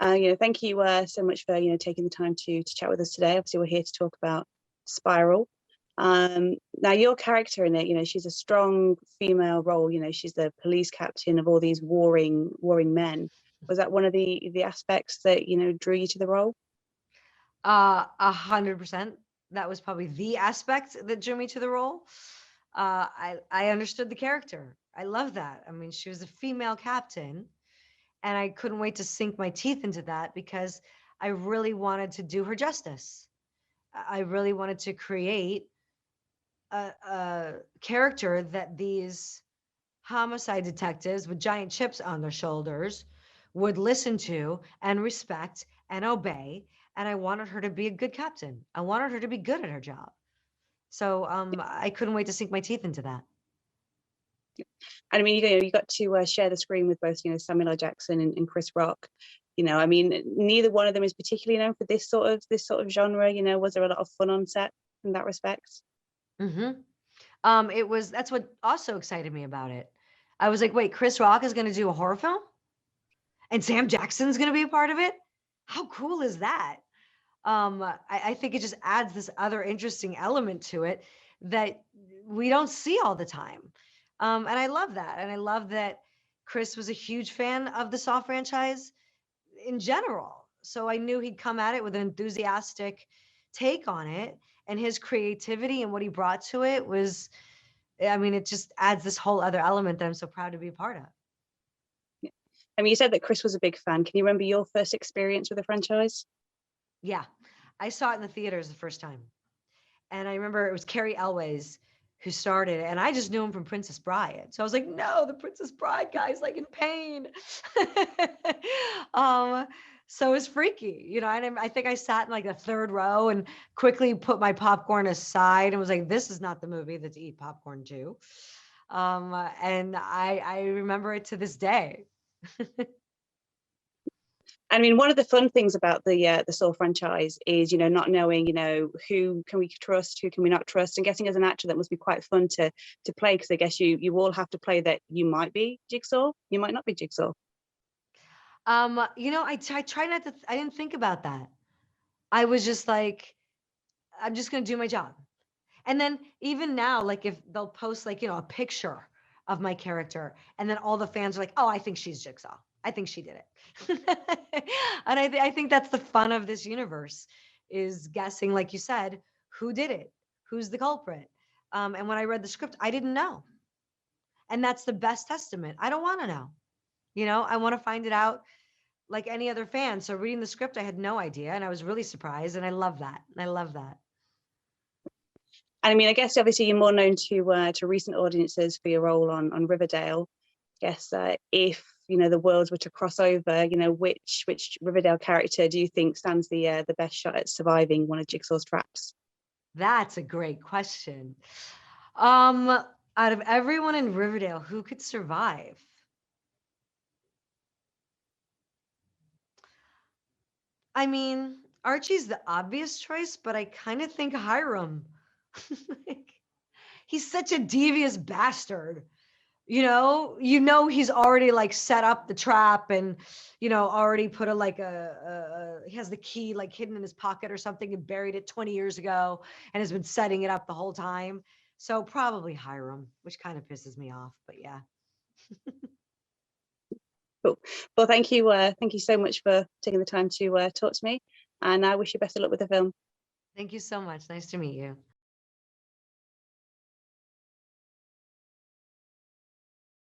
Thank you so much for taking the time to chat with us today. Obviously, we're here to talk about Spiral. Now, your character in it, she's a strong female role. She's the police captain of all these warring men. Was that one of the aspects that drew you to the role? 100%. That was probably the aspect that drew me to the role. I understood the character. I love that. I mean, she was a female captain, and I couldn't wait to sink my teeth into that because I really wanted to do her justice. I really wanted to create a character that these homicide detectives with giant chips on their shoulders would listen to and respect and obey. And I wanted her to be a good captain. I wanted her to be good at her job. So I couldn't wait to sink my teeth into that. And I mean, you got to share the screen with both, Samuel L. Jackson and Chris Rock. I mean, neither one of them is particularly known for this sort of genre. Was there a lot of fun on set in that respect? That's what also excited me about it. I was like, wait, Chris Rock is going to do a horror film, and Sam Jackson's going to be a part of it. How cool is that? I think it just adds this other interesting element to it that we don't see all the time. And I love that. And I love that Chris was a huge fan of the Saw franchise in general. So I knew he'd come at it with an enthusiastic take on it. And his creativity and what he brought to it was, I mean, it just adds this whole other element that I'm so proud to be a part of. Yeah. I mean, you said that Chris was a big fan. Can you remember your first experience with the franchise? Yeah, I saw it in the theaters the first time. And I remember it was Carrie Elways who started it. And I just knew him from Princess Bride. So I was like, no, the Princess Bride guy's like in pain. So it was freaky, and I think I sat in like the third row and quickly put my popcorn aside and was like, this is not the movie to eat popcorn to. And I remember it to this day. I mean, one of the fun things about the Saw franchise is, not knowing, who can we trust, who can we not trust, and guessing as an actor that must be quite fun to play, because I guess you all have to play that you might be Jigsaw, you might not be Jigsaw. I try not to. I didn't think about that. I was just like, I'm just gonna do my job. And then even now, like if they'll post like, a picture of my character, and then all the fans are like, oh, I think she's Jigsaw. I think she did it. And I think that's the fun of this universe is guessing, like you said, who did it? Who's the culprit? And when I read the script, I didn't know. And that's the best testament. I don't want to know. I want to find it out like any other fan. So reading the script, I had no idea. And I was really surprised. And I love that. I love that. And I mean, I guess obviously you're more known to recent audiences for your role on Riverdale. I guess if the worlds were to cross over, which Riverdale character do you think stands the best shot at surviving one of Jigsaw's traps? That's a great question. Out of everyone in Riverdale, who could survive? I mean, Archie's the obvious choice, but I kind of think Hiram. Like, he's such a devious bastard. He's already like set up the trap and already put he has the key like hidden in his pocket or something and buried it 20 years ago and has been setting it up the whole time. So probably Hiram, which kind of pisses me off, but yeah. Cool. Well, thank you so much for taking the time to talk to me, and I wish you best of luck with the film. Thank you so much. Nice to meet you.